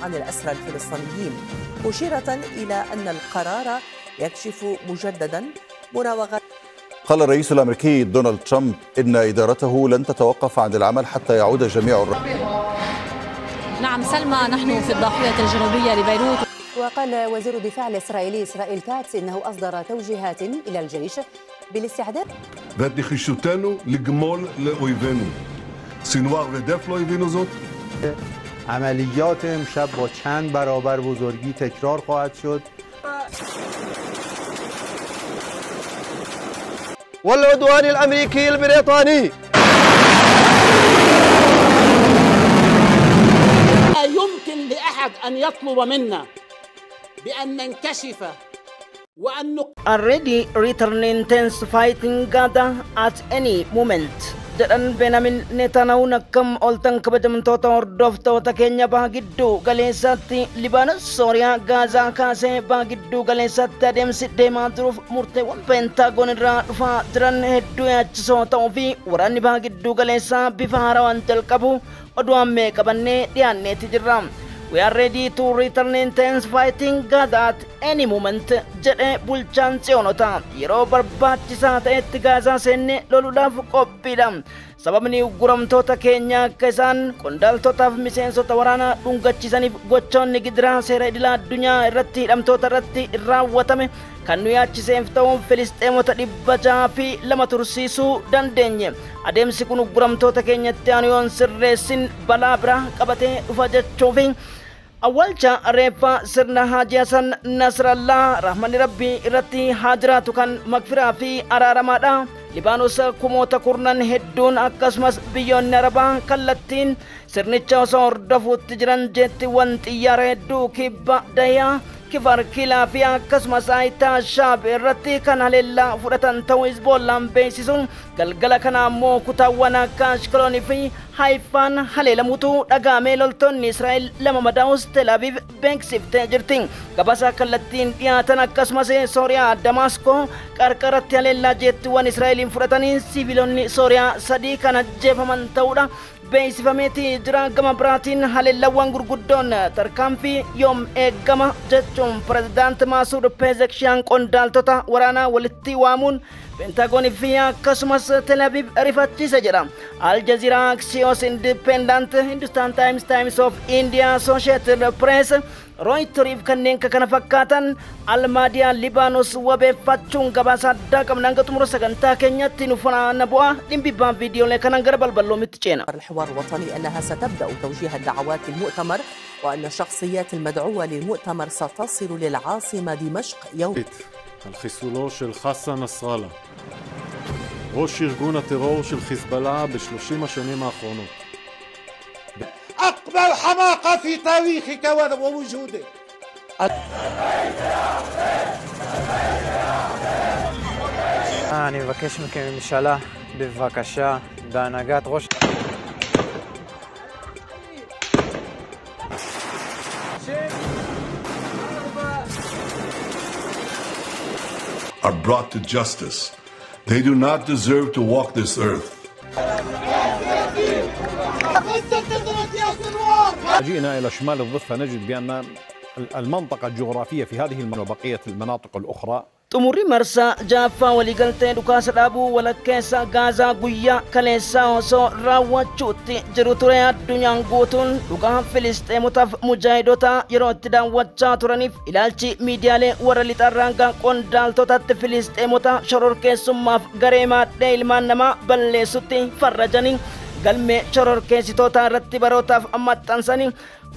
عن الأسرى الفلسطينيين، مشيرة إلى أن القرار يكشف مجددا مراوغات. قال الرئيس الأمريكي دونالد ترامب إن إدارته لن تتوقف عن العمل حتى يعود جميع نعم سلمى، نحن في الضاحية الجنوبية لبيروت. وقال وزير الدفاع الإسرائيلي إسرائيل كاتس إنه أصدر توجيهات إلى الجيش بالاستعداد ואת נחישותנו לגמול לאויבינו. סינואר ודף לא הבינו זאת. عملیات امشب با چند برابر بزرگی تکرار خواهد شد. والعدوان الأمريكي البريطاني. لا يمكن لأحد أن يطلب منا بأن ننكشف وأن already returning tense fighting Gaza at any moment. Jedhan Benjamin Netanyahu nakkam oltan kabajamtoota hordoftoota keenya baha gidduu galeessatti Libaanoos, Sooriyaa, Gaazaa kaasee baha gidduu galeessatti adeemsi deemaa jiruuf murteewwan peentaagoon irraa dhufaa jiran hedduu yaachisoo ta'uu fi waraanni baha gidduu galeessaa bifa haarawaan jalqabu oduu ammee qabannee dhiyaanneeti jirra. We are ready to return intense fighting Gaza at any moment. Jedhe bulchaan Tsiyoonota yeroo barbaachisaa ta'etti Gaazaa seenne loluudhaaf qophiidha. Sababni uguramtoota keenya akka isaan qondaaltotaaf miseensota waraanaa dhungachiisaniif gochoonni gidiraa seera idilaa addunyaa irratti hidhamtoota irratti raawwatame kan nu yaachiseef ta'uun Filisxeemota 602 tursiisuu dandeenye. Adeemsi kun uguramtoota keenyatti aanu yoon sirreessin balaa bira qabatee dhufa jechuufi awwaalcha reeffa sirna Haaji Hasan Nasrallah rahmanni rabbii irratti haa jiraatu kan magfiraa fi araaramaadha. Libaanos kumoota kurnan hedduun akkasumas biyyoonni Arabaa kallattiin sirnicha osoo hordofuutti jiran jettiiwwan xiyyaara hedduu kibba dayaa kifar kilaa fi akkasumas Ayitaa Shaab irratti kan haleellaa fudhatan ta'uu Hizbollaan beeksisuun galgala kana ammoo kutaawwan akka Ashkaloonii fi Haifaan haleelamuutu dhagaamee loltoonni Israa'el 2 madaa'us Tel Aviv beeksiftee jirti. Gabaasa kallattiin dhiyaatan akkasumas Sooriyaa Damaskoo qarqaratti haleellaa jettiiwwan Israa'eliin fudhatanii siviilonni Sooriyaa 3 kan ajjeefaman ta'uudha beeksifameeti jira. Gama biraatiin haleellawwan gurguddoon tarkaanfii yoom eeggama jechuun pirezidaanti Maasuud Peezekshiyaan qondaaltota waraanaa walitti waamuun Pentagon fi akkasumas Tel Aviv rifachiise jedha. Aljazeera, Axios, Independent, Hindustan Times, Times of India, Associated Press, Reuters kanneen kana fakkaatan Almaadiyaa Libaanos wabeeffachuun gabaasa addaa qabna. Hanga xumura sagantaa keenyatti nu faana bu'aa dhimbibbaan viidiyoolee kanan gara balbaloomitti ceena. الحوار الوطني أنها ستبدأ توجيه الدعوات للمؤتمر وأن الشخصيات المدعوة للمؤتمر ستصل للعاصمة دمشق يوم الחיסולו של חסן נסראללה, ראש ארגון הטרור של חיזבאללה ב-30 השנים האחרונות. أكبر حماقة في تاريخك ووجودك. אני מבקש מכם ממשלה, בבקשה, בהנהגת ראש... are brought to justice. They do not deserve to walk this earth. جئنا إلى شمال الضفة نجد بأن المنطقة الجغرافية في هذه وبقية المناطق الأخرى Xumurri marsaa jaaffaa waliigaltee dhukaasa dhaabuu walakkeessa Gaazaa guyyaa kaleessaa osoo raawwachuutti jiru ture. Addunyaan guutuun dhugaa Filisxeemotaaf mujaahidota yeroo itti daawwachaa turaniif ilaalchi miidiyaalee warra lixarraangaa qondaaltotatti Filisxeemota shororkeessummaaf garee maadhee ilmaan namaa balleessutti farrajanii galmee shororkeessitoota irratti barootaaf maxxansanii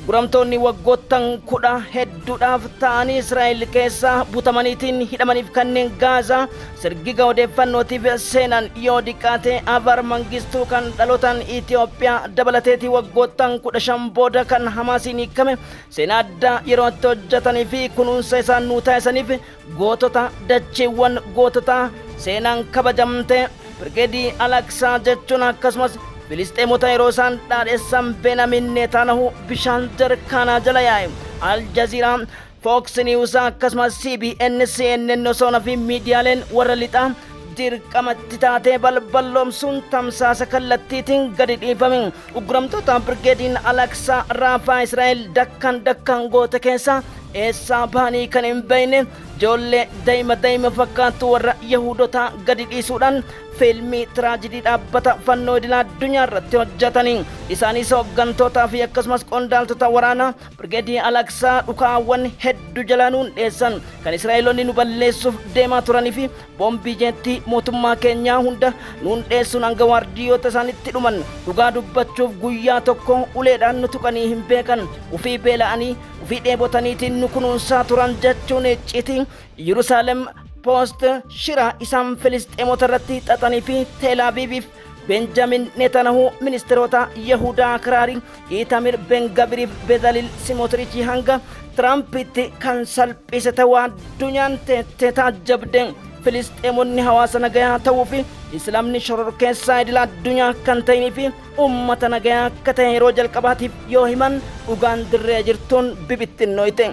guramtoonni waggoottan 10 hedduudhaaf ta'anii Israa'el keessa butamaniitiin hidhamaniif kanneen Gaazaa sirgiga odeeffannootiif seenan yoo diqqaate Afar Mangistuu kan dhalotaan Itoophiyaa dabalateetii waggoottan 15 booda kan Hamaasiin hiikame seenaa addaa yeroo itti hojjetanii fi kunuunsa isaan nuu taasisaniif gootota dacheewwan gootota seenaan kabajamte Birgeedii Alaksaa jechuun akkasumas Filisxeemota yeroo isaan dhaadheessan Benjamin Netanyahu bishaan jarkaanaa jala yaa'e. Aljazeera, Fox News akkasumas CBN, CNN osoo fi miidiyaaleen warra lixaa dirqamatti taatee balballoomsuun tamsaasa kallattiitiin gadi dhiifame. Uggramtoota Birgeediin Alaqsaa Raafaa Israa'el dakkaan goota keessa eessaa bahanii kan hin beekne ijoollee daa'ima fakkaattu warra Yahudotaa gadi dhiisuudhaan fiilmii tiraajidii dhaabbata fannoo idilaa addunyaa irratti hojjetanii isaanis hooggantootaa fi akkasumas qondaaltota waraanaa Birgeedii Alaqsaa dhukaawwan hedduu jalaanuun dheessan kan Israa'eloonni nu balleessuuf deemaa turanii fi boombii jeettii mootummaa keenyaa hunda nuun dheessuun hanga waardiyyoota isaanitti dhuman dhugaa dubbachuuf guyyaa tokko uleedhaan nu tuqanii hin beekan ufii beela'anii ufii dheebotaniitiin nu kunuunsaa turan jechuun icciitii Yerusaalem Post shira isaan Filisxeemota irratti xaxanii fi Teel Aviiviif Benjamin Netanyahu ministeerota Yahudaa Kiraarii Itamir Ben-Gaviriif Bezalil Simotrichii hanga Tiraampitti kan salphise ta'uu addunyaan taajjabde. Filisxeemonni hawaasa nagayaa ta'uu fi Islaamni shororkeessaa idil addunyaa kan ta'anii fi ummata nagayaa akka ta'e yeroo jalqabaatiif yoo himan dhugaan dirree jirtuun bibittinnooyte.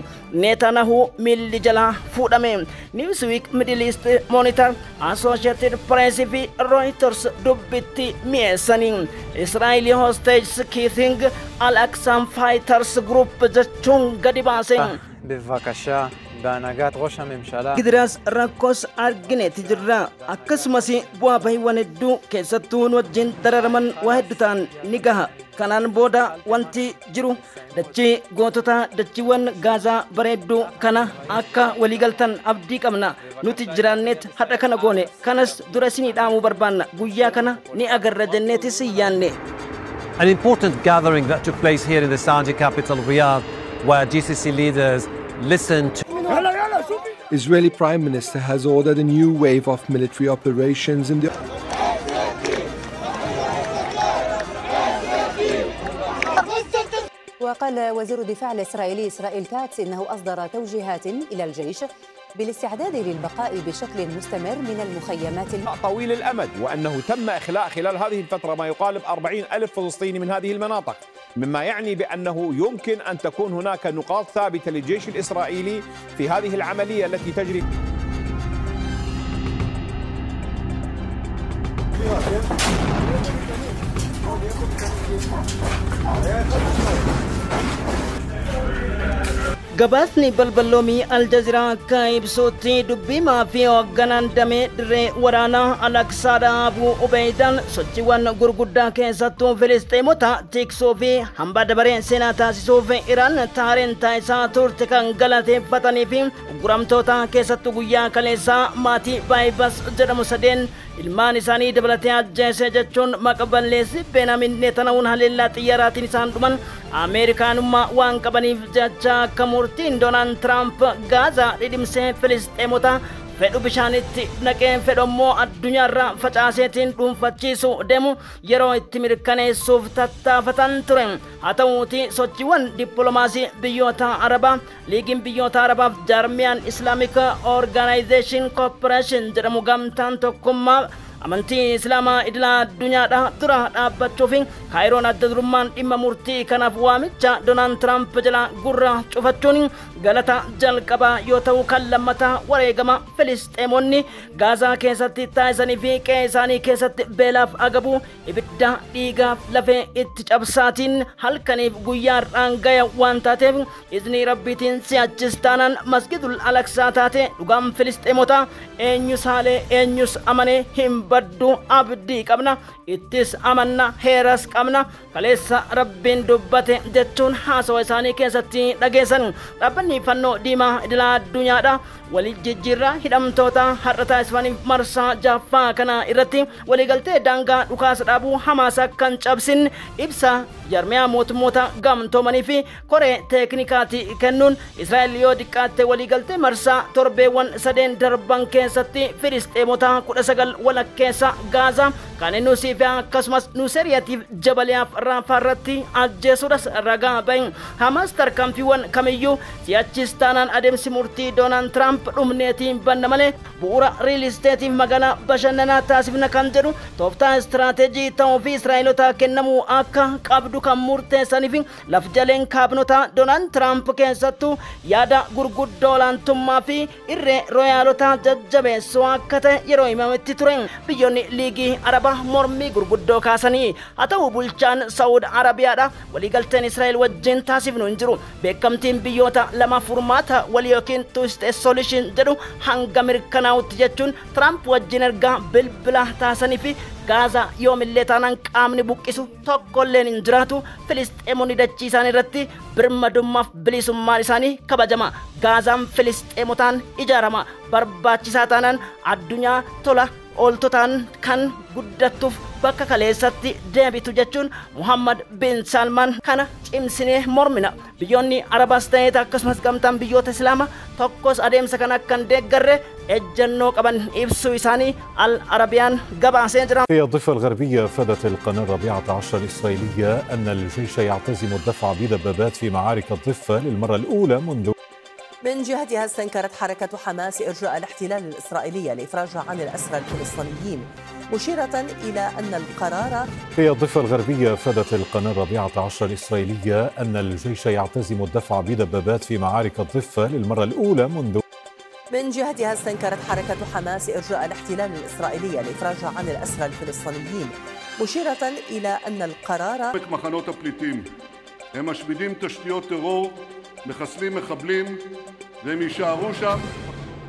Netanyahu miilli jalaa fuudhame. Newsweek, Middle East Monitor, Associated Press fi Reuters dubbitti mi'eessanii. Israa'el hostage keeping Al-Aqsa Fighters Group jechuun gadi baase. בבקשה, בהנהגת ראש הממשלה. Gidiras rakkoos argine tijirra akkasumas bu'aa bahiiwwan hedduu keessattuu wajjin dararaman waa hedduu ta'an ni gaha. Kanaan booda wanti jiru dachii gootota dachiiwwan Gaazaa bareedduu kana akka waliigaltan abdii qabna. Nuti jiraanneet hadha kana goone kanas dura isinii dhaamuu barbaanna guyyaa kana ni agarra jenneetis yaanne. An important gathering that took place here in the Saudi capital Riyadh where GCC leaders listened to Israeli Prime Minister has ordered a new wave of military operations in the وقال وزير الدفاع الإسرائيلي إسرائيل كاتس إنه أصدر توجيهات إلى الجيش بالاستعداد للبقاء بشكل مستمر من المخيمات طويل الأمد وأنه تم إخلاء خلال هذه الفترة ما يقارب 40,000 فلسطيني من هذه المناطق مما يعني بأنه يمكن أن تكون هناك نقاط ثابتة للجيش الإسرائيلي في هذه العملية التي تجري Gabaasni balballoomii Aljazeeraa kaibsootti dubbii maafii hoogganaan damee dirree waraanaa Alaqsaadhaa Abuu Ubeydaan sochiiwwan gurguddaa keessattuu Filisxeemota tiksuu fi hambaa dabaree seenaa taasisuuf Iraan taareen taasisaa turte kan galateeffatanii fi uguramtoota keessattuu guyyaa kaleessaa maatii Baayibas jedhamu sadeen ilmaan isaanii dabalatee ajjeese jechuun maqaballeessi Benjamin Netanyahuun haleellaa xiyyaaraatiin isaan dhuman Ameerikaanummaa waan qabaniif jecha akka murtiin Doonaald Tiraamp Gaazaa dhidhimsee Filisxeemota fedhu bishaanitti naqee fedhommoo addunyaarraa facaaseetiin dhuunfachiisu deemu yeroo itti mirkaneessuuf tattaafatan ture. Haa ta'uutii sochiiwwan dippiloomaasii biyyoota Arabaa liigiin biyyoota Arabaaf jaarmiyaan Islamic Organization Corporation jedhamu gamtaan tokkummaa amantii islaamaa idila addunyaadha dura dhaabbachuuf kaayiroon adda durummaan dhimma murtii kanaaf waamicha Doonaald Tiraamp jala gurra cufachuun galata jalqabaa yoo ta'u kan lammataa wareegama Filisxeemonni Gaazaa keessatti taasisanii fi qe'ee isaanii keessatti beelaaf agabuu ibidda dhiigaaf lafee itti cabsaatiin halkaniif guyyaarraan gaya waan taateef izni rabbiitiin si'achis taanaan masgidul Alaqsaa taate dhugaan Filisxeemota eenyus haalee eenyus amanee hin baddu abdii qabna ittis amanna heeras qabna kaleessa rabbiin dubbate jechuun haasawa isaanii keessatti dhageessan. Dhaabbanni fannoo diimaa idila addunyaadha walii jijjiirraa hidhamtoota har'a taasifaniif marsaa jaffaa kana irratti waliigaltee daangaa dhukaasa dhaabuu Hamaas kan cabsin ibsa jaarmiyaa mootummoota gamtoomanii fi koree teeknikaati kennuun Israa'el yoo diqqaatte waliigaltee marsaa torbeewwan sadeen darban keessatti Filisxeemota 19 walakkeessa Gaazaa kan nusi fi akkasumas nuseriyaatiif jabaliyaaf raafaarratti ajjeesuudhas ragaa bahin Hamas tarkaanfiiwwan kamiyyuu si'achis taanaan adeemsi murtii Doonaald Tiraamp dhumneetiin banna malee bu'uura riil isteetiif magaalaa bashannanaa taasifna kan jedhu tooftaa istiraateejii ta'uu fi Israa'elotaa kennamuu akka qabdu kan murteessanii fi laf jaleen kaabinotaa Doonaald Tiraamp keessattuu yaada gurguddoo olaantummaa fi irree rooyaalotaa jajjabeessuu akka ta'e yeroo himametti ture. Biyyoonni liigii Arabaa mormii gurguddoo kaasanii haa ta'u bulchaan Saawud Arabiyaadha waliigalteen Israa'el wajjin taasifnu hin jiru. Beekamtiin biyyoota lama furmaata walii yookiin two-state solution jedhu hanga mirkanaa'utti jechuun Tiraamp wajjin ergaa bilbila taasisanii fi Gaza yoomillee taanaan qaamni buqqisu tokkolleen hin jiraatu. Filisxeemonni dachii isaanii irratti birmadummaaf bilisummaan isaanii kabajama. Gaazaan Filisxeemotaan ijaarama. Barbaachisaa taanaan addunyaa tola ooltotaan kan guddattuuf bakka kaleessatti deebitu jechuun Muhammad bin Salman kana cimsinee mormina. Biyyoonni Arabaas ta'ee akkasumas gamtaan biyyoota Islaamaa tokkos adeemsa kana akka hin deeggarre ejjennoo qaban ibsuu isaanii Al-Arabiyaan gabaasee jira. في الضفة الغربية أفادت القناة الرابعة عشر الإسرائيلية أن الجيش يعتزم الدفع بدبابات في معارك الضفة للمرة الأولى منذ. من جهتها استنكرت حركة حماس إرجاء الاحتلال الإسرائيلي لإفراجها عن الأسرى الفلسطينيين مشيرة إلى أن القرار. في الضفة الغربية أفادت القناة الرابعة عشر الإسرائيلية أن الجيش يعتزم الدفع بدبابات في معارك الضفة للمرة الأولى منذ. من جهتها استنكرت حركة حماس إرجاء الاحتلال الإسرائيلي لإفراجها عن الأسرى الفلسطينيين مشيرة إلى أن القرار. מחנות הפליטים הם משמידים תשתיות טרור, מחסלים מחבלים והם יישארו שם.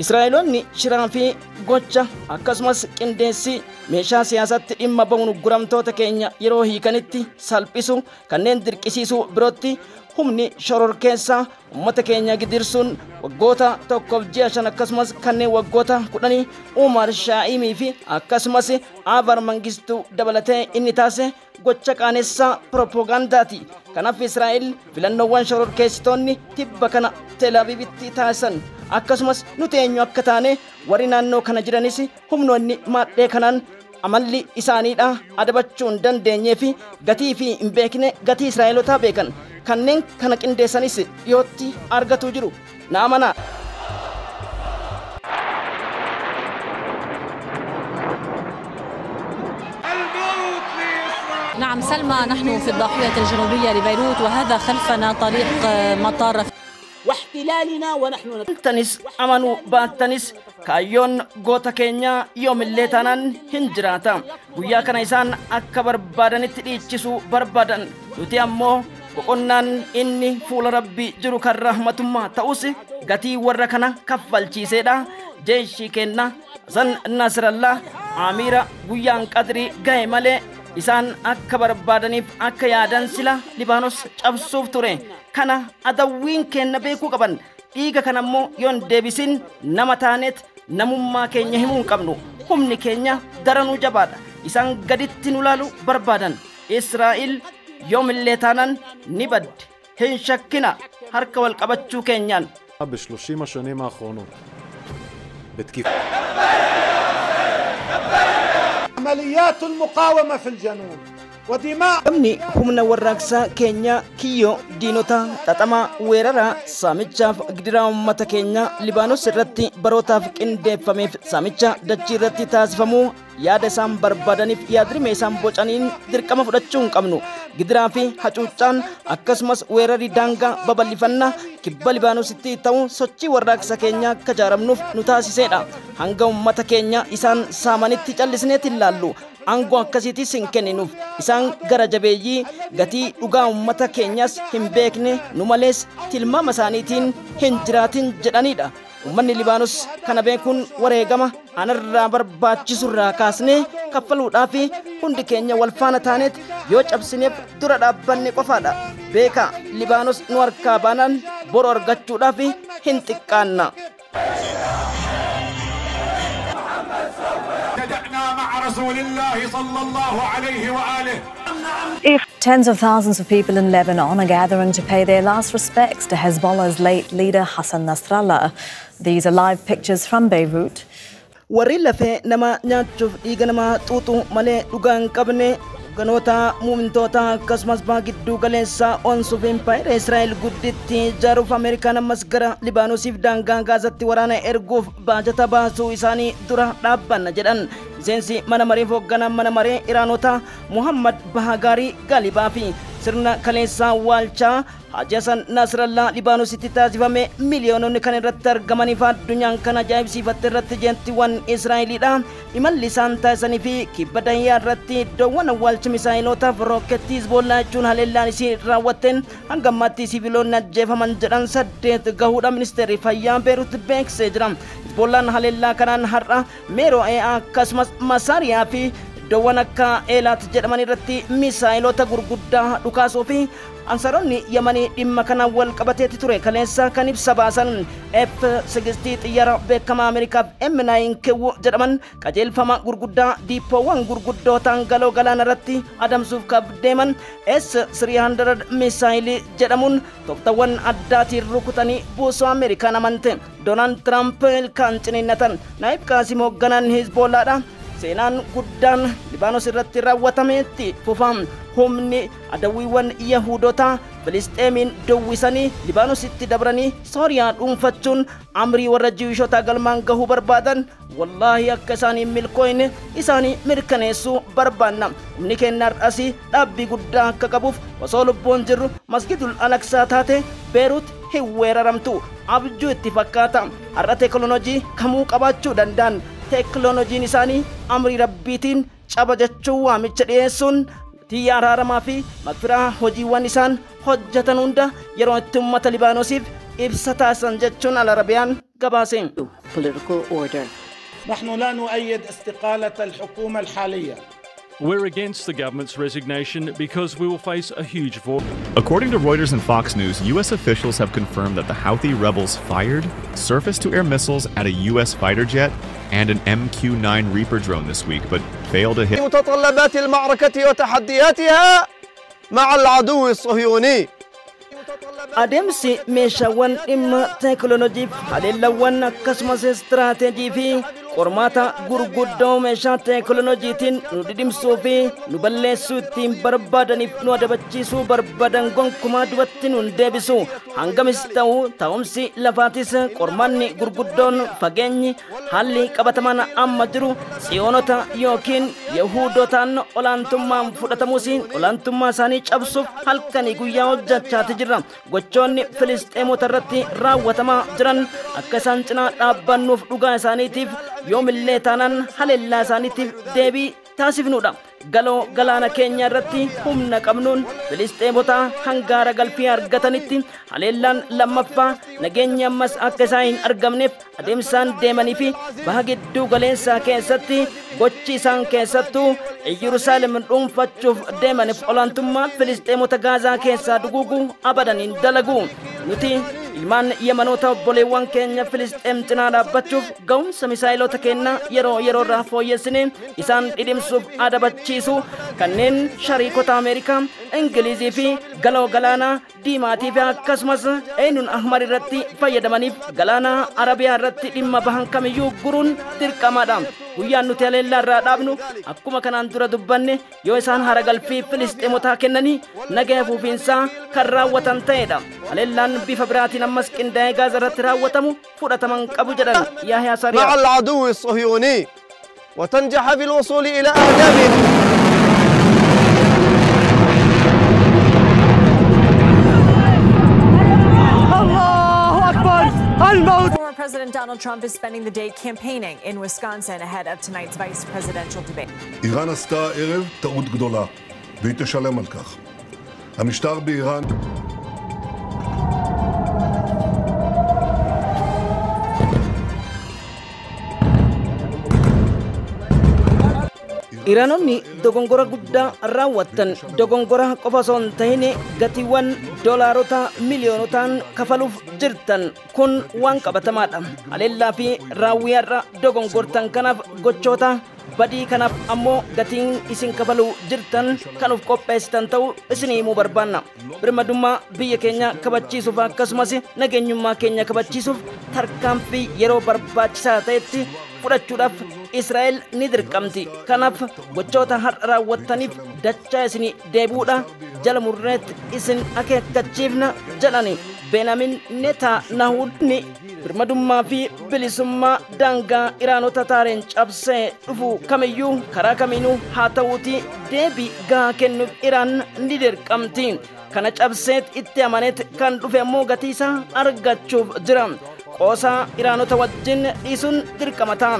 Israa'eloonni shiraa fi gocha akkasumas qindeessi meeshaa siyaasatti dhimma ba'uun guramtoota keenya yeroo hiikanitti salphisu kanneen dirqisiisuu birootti humni shororkeessaa ummata keenya gidirsuun waggoota tokkoof ji'a 5 akkasumas kanneen waggoota 10 Umar Shaa'imii fi akkasumas Avar Mangistuu dabalatee inni taasise gocha qaanessaa propoogandaati. Kanaaf Israa'el filannoowwan shororkeessitoonni tibba kana Tel Avivitti taasisan akkasumas nuti eenyu akka taane warri naannoo kana jiranis humnoonni maadhee kanaan amalli isaaniidha adabachuu hin dandeenyee fi gatii fi hin beekne gatii Israa'elotaa beekan kanneen kana qindeessanis dhiyootti argatu jiru na amanaa. نعم سلمى نحن في الضاحية الجنوبية لبيروت وهذا خلفنا طريق مطار واحتلالنا ونحن تنس أمانو باتنس كايون غوتا كينيا يوم اللي تانان هنجراتا ويا كان إنسان أكبر بادن تريتشسو بربادن يتي أمو وقنان إني فول ربي جرو كالرحمة ما تأوسي غتي وركنا كفال چيسيدا جيشي كينا زن نصر الله عميرا ويان قدري غاي مالي isaan akka barbaadaniif akka yaadan sila Libaanos cabsuuf ture kana adawwiin kenna beekuu qaban dhiiga kana immoo yoon deebisin nama taaneet namummaa keenya himuu qabnu humni keenya daranuu jabaadha isaan gaditti nu laalu barbaadan Israa'el yoomillee taanan ni badde hin shakkina harka wal qabachuu keenyaan ב-30 השנים האחרונות בתקיפה عمليات المقاومة في الجنوب ودماء أمني همنا وراكسا كينيا كيو دينوتا تاتما ويرارا ساميتشاف قدرا أمتا كينيا لبانو سرطي بروتاف كندي فميف ساميتشا دجي رتي تاسفمو yaada isaan barbaadaniif yaadrime isaan bocaniin dirqama fudhachuun qabnu gidiraa fi hacuuccaan akkasumas weerarri daangaa babal'ifannaa kibba Libaanoositti ta'uu sochii warraaqsa keenya akka jaaramnuuf nu taasiseedha hanga ummata keenya isaan saamanitti callisneetti ilaallu aangoo akkasiitis hin kenninuuf isaan gara jabeeyyii gatii dhugaa ummata keenyas hin beekne nu malees tilmaama isaaniitiin hin jiraatin jedhanidha. Ummanni Libaanos kana beekuun wareegama anarraa barbaachisurraa kaasnee kaffaluudhaa fi hundi keenya wal faana taaneet yoo cabsineef dura dhaabbanne qofaadha. Beeka Libaanos nu harkaa baanaan boru argachuudhaa fi hin xiqqaanna. Tens of thousands of people in Lebanon are gathering to pay their last respects to Hezbollah's late leader Hassan Nasrallah. These are live pictures from Beirut. warri lafee nama nyaachuuf dhiiga nama xuuxu malee dhugaa hin qabne ganoota muumintoota akkasumas gidduu galeessaa onsuuf impaayera Israa'el gudditti ijaaruuf Ameerikaan ammas gara Libaanoosiif daangaa Gaazatti waraana erguuf baajata baasuu isaanii dura dhaabbanna jedhan miseensi mana maree hoogganaa mana maree Iraanota Muhammad Bahagaarii Galibaa fi sirna kaleessaa waalchaa Haji Hassan Nasrallah Libaanoositti taasifame miliyoononni kan irratti argamaniif addunyaan kan ajaa'ibsiifatte irratti jeentiiwwan Israa'eliidha imalli isaan taasisanii fi kibba dayyaa irratti iddoowwan awwaalcha misaa'ilotaaf rooketii Hizbollaa jechuun haleellaan isii raawwatteen hanga ammaatti siviilonni ajjeefaman jedhan 8 gahuudha ministeerri fayyaa Beerut beeksisee jira. Hizbollaan haleellaa kanaan har'a Meeroo'ee akkasumas Masaariyaa fi iddoowwan akka Eelaat jedhaman irratti misaa'ilota gurguddaa dhukaasuu fi Ansaronni Yamanii dhimma kana wal qabateetti ture kaleessa kan ibsa baasan F-60 xiyyaara beekamaa Ameerikaaf M9 jedhaman qajeelfama gurguddaa diippoowwan gurguddootaan galoo galaana irratti adamsuuf kabdeeman S-300 misaayilii jedhamuun toftawwan addaatiin rukutanii buusoo Ameerikaan amante Doonaald Tiraamp ilkaan ciniinnatan Naayib Qaasim hoogganaan Hizbollaadha. Seenaan guddaan Libaanos irratti raawwatametti fufam humni adawwiiwwan Yahuudota Filisxeemiin dowwisanii Libaanositti dabranii Sooriyaa dhuunfachuun amrii warra Jiwishoota galmaan gahuu barbaadan wallahi akka isaanii milkooyne isaanii mirkaneessuu barbaanna. Humni keenya har'asii dhaabbii guddaa akka qabuuf osoo lubbuun jirru masgidul alaqsaa taate Beerut hin weeraramtu abjuu itti fakkaata. Har'a teekinooloojii kamuu qabaachuu danda'an teekinooloojiin isaanii amrii rabbiitiin caba jechuu waamicha dhiyeessuun xiyyaara aramaa fi magfiraa hojiiwwan isaan hojjetan hunda yeroo itti uummata Libaanoosiif ibsa taasisan jechuun Al-Arabiyaan gabaase. Political order. نحن لا نؤيد استقالة الحكومة الحالية. We're against the government's resignation because we will face a huge vote. According to Reuters and Fox News, U.S. officials have confirmed that the Houthi rebels fired surface-to-air missiles at a U.S. fighter jet and an MQ-9 Reaper drone this week, but failed to hit متطلبات المعركة وتحدياتها مع العدو الصهيوني. Adeemsi meeshaawwan dhimma teekinooloojiif haleellawwan akkasumas istiraateejii fi qormaata gurguddoo meeshaa teekinooloojiitiin nu didimsuu fi nu balleessuu ittiin barbaadaniif nu adabachiisuu barbaadan gonkumaa duubatti nu deebisu hangamis ta'u ta'umsi lafaatis qormaanni gurguddoon fageenyi haalli qabatamaan amma jiru tsiyoonota yookiin yahuudotaan olaantummaan fudhatamuus olaantummaa isaanii cabsuuf halkanii guyyaa hojjechaati jirra. Gochoonni Filisxeemota irratti raawwatamaa jiran akka isaan cinaa dhaabbannuuf dhugaa isaaniitiif yoomillee taanaan haleellaa isaaniitiif deebii taasifnudha. Galoo galaana keenya irratti humna qabnuun Filisxeemota hangaara galfii argatanitti haleellaan lammaffaa nageenya ammas akka isaan hin argamneef adeemsaan deemanii fi baha gidduu galeessaa keessatti gochi isaan keessattuu Yerusaalem dhuunfachuuf deemaniif olaantummaa Filisxeemota Gaazaa keessaa duguuguu abadan hin dalagu. Nuti ilmaan Yemanoota obboleewwan keenya Filisxeem cinaa dhaabbachuuf ga'umsa misaa'ilota keenya yeroo irraa fooyyessine isaan dhidhimsuuf adabachiisu kanneen shariikota Ameerikaa, Ingilizii fi galoo galaanaa diimaatii fi akkasumas eenyuun ahmar irratti fayyadamaniif galaana Arabiyaa irratti dhimma bahan kamiyyuu guruun dirqamaadha. Guyyaan nuti haleellaa irraa dhaabnu akkuma kanaan dura dubbanne yoo isaan haragalfii Filisxeemotaa kennanii nagaa fuufiinsaa kan raawwatan ta'edha. Haleellaan bifa biraatiin ammas qindaa'ee Gaazaa irratti raawwatamu fudhataman qabu jedhan Yahyaa Sariyaa. مع العدو الصهيوني وتنجح في الوصول إلى أهدافها. Former President Donald Trump is spending the day campaigning in Wisconsin ahead of tonight's vice presidential debate. איראן עשתה הערב טעות גדולה, והיא תשלם על כך. המשטר באיראן... Iraanonni dogongora guddaa raawwatan dogongora qofa osoo hin ta'in gatiiwwan doolaarota miliyoonotaan kafaluuf jirtan kun waan qabatamaadha. Haleellaa fi raawwii har'a dogongortan kanaaf gochoota badii kanaaf ammoo gatiin isin kafaluu jirtan kan of qopheessitan ta'uu isinii himuu barbaanna. Birmadummaa biyya keenya kabachiisuuf akkasumas nageenyummaa keenya kabachiisuuf tarkaanfii yeroo barbaachisaa ta'etti fudhachuudhaaf Israa'el ni dirqamti. Kanaaf gochoota har'a raawwattaniif dachaa isinii deebi'uudha jala murreetti isin akeekkachiifna jedhani. Benjamin Netanyahuun birmadummaa fi bilisummaa daangaa Iraanota taareen cabsee dhufu kamiyyuu karaa kamiinuu haa ta'uuti deebii gahaa kennuuf Iraan ni dirqamti. Kana cabseet itti amaneet kan dhufe ammoo gatii isaa argachuuf jira. Qoosaa Iraanota wajjin dhiisuun dirqamata.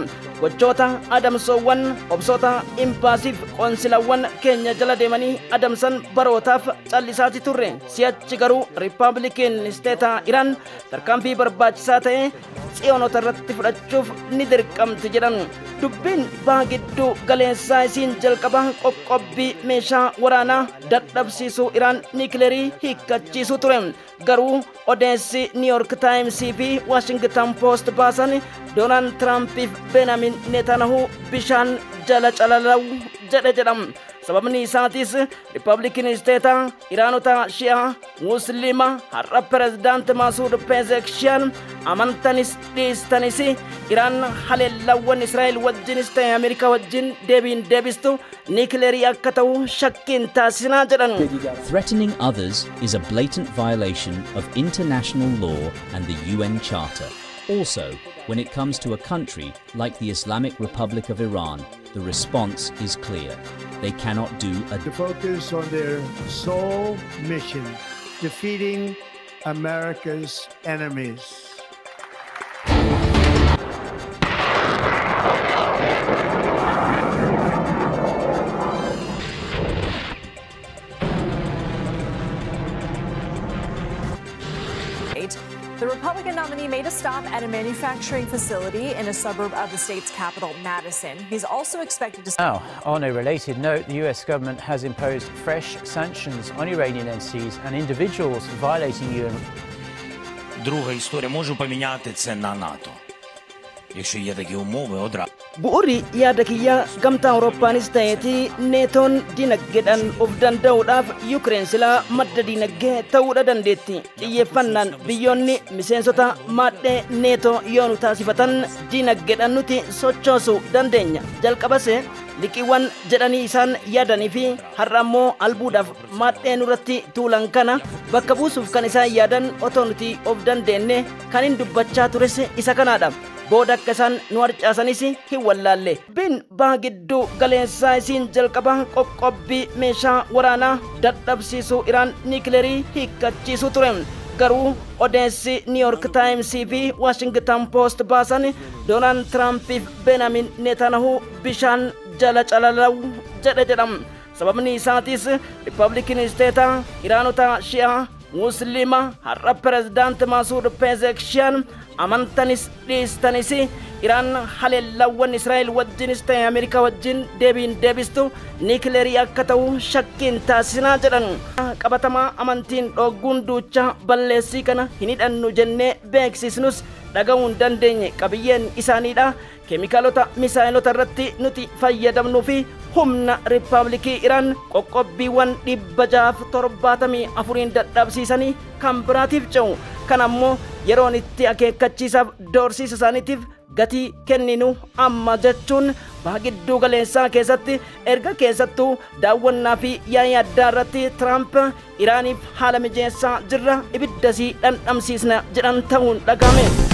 Gochoota adamsoowwan obsoota imbaasiif qoonsilawwan keenya jala deemanii adamsan barootaaf callisaati turre. Si'achi garuu Riippaabilikiin Isteeta Iraan tarkaanfii barbaachisaa ta'e tsiyoonota irratti fudhachuuf ni dirqamti jedhan. Dubbiin baha gidduu galeessaa isiin jalqaba qoqqobbii meeshaa waraanaa dadhabsiisuu Iraan niikileerii hiikkachiisuu ture. Garuu odeessi New York Times fi Washington Post baasan Donald Trumpiif Benjamin Netanyahu bishaan jala calalaw jedhama. Sababni isaatis Riippaabilikiin Isteeta Iraanota Shi'aa Musliima har'a Pireezidaanti Masuud Pezeshkian amantanis dhiistanis Iraan haleellawwan Israa'el wajjinis ta'e Ameerikaa wajjin deebiin deebistu niikileerii akka ta'u shakkiin taasisinaa jedhan. Threatening others is a blatant violation of international law and the UN Charter. Also, when it comes to a country like the Islamic Republic of Iran, the response is clear. They cannot do to focus on their sole mission, defeating America's enemies. The Republican nominee made a stop at a manufacturing facility in a suburb of the state's capital, Madison. He's also expected to... Now, on a related note, the US government has imposed fresh sanctions on Iranian entities and individuals violating UN. Друга історія, можу поміняти це на НАТО. Якщо є такі умови, одразу. Bu'uurri yaada kiyyaa gamtaa Awurooppaanis ta'eeti neetoon dinagdeedhaan of danda'uudhaaf Yukireen silaa madda dinagdee ta'uudha dandeetti. Xiyyeeffannaan biyyoonni miseensota maadhee neetoo yoo nu taasifatan dinagdeedhaan nuti sochoosuu dandeenya. Jalqabase liqiiwwan jedhanii isaan yaadanii fi har'a ammoo albuudhaaf maadhee nurratti tuulan kana bakka buusuuf kan isaan yaadan otoo nuti of dandeenye kan hin dubbachaa tures isa kanaadha. Booda akka isaan nu harcaasanis hin wallaalle. Bin baha gidduu galeessaa isiin jalqaba qoqqobbii meeshaa waraanaa dadhabsiisuu Iraan niikileerii hiikkachiisuu ture. Garuu odeessi New York Times fi Washington Post baasan Donald Trumpiif Benjamin Netanyahu bishaan jala calalaw jedhama. Sababni isaatis Riippaabilikiin Isteeta Iraanota Shi'aa Musliima har'a Pireezidaanti Masuud Pezeshkian amantanis dhiistanis Iraan haleellawwan Israa'el wajjinis ta'e Ameerikaa wajjin deebiin deebistu niikileerii akka ta'u shakkiin taasisinaa jedhan. Qabatamaa amantiin dhogguun duucha balleessii kana hin hidhannu jennee beeksisnus dhaga'uu hin dandeenye qabiyyeen isaaniidha. Keemikaalota misaa'elota irratti nuti fayyadamnuu fi humna Riippaabilikii Iraan qoqqobbiiwwan 674 dadhabsiisanii kan biraatiif ce'u. Kan ammoo yeroon itti akeekkachiisaaf doorsiisa isaaniitiif gatii kenninu amma jechuun baha gidduu galeessaa keessatti erga keessattuu daawwannaa fi yaa'ii addaa irratti Tiraamp Iraaniif haala mijeessaa jirra ibiddasii dhandhamsiisna jedhan ta'uun dhagahame.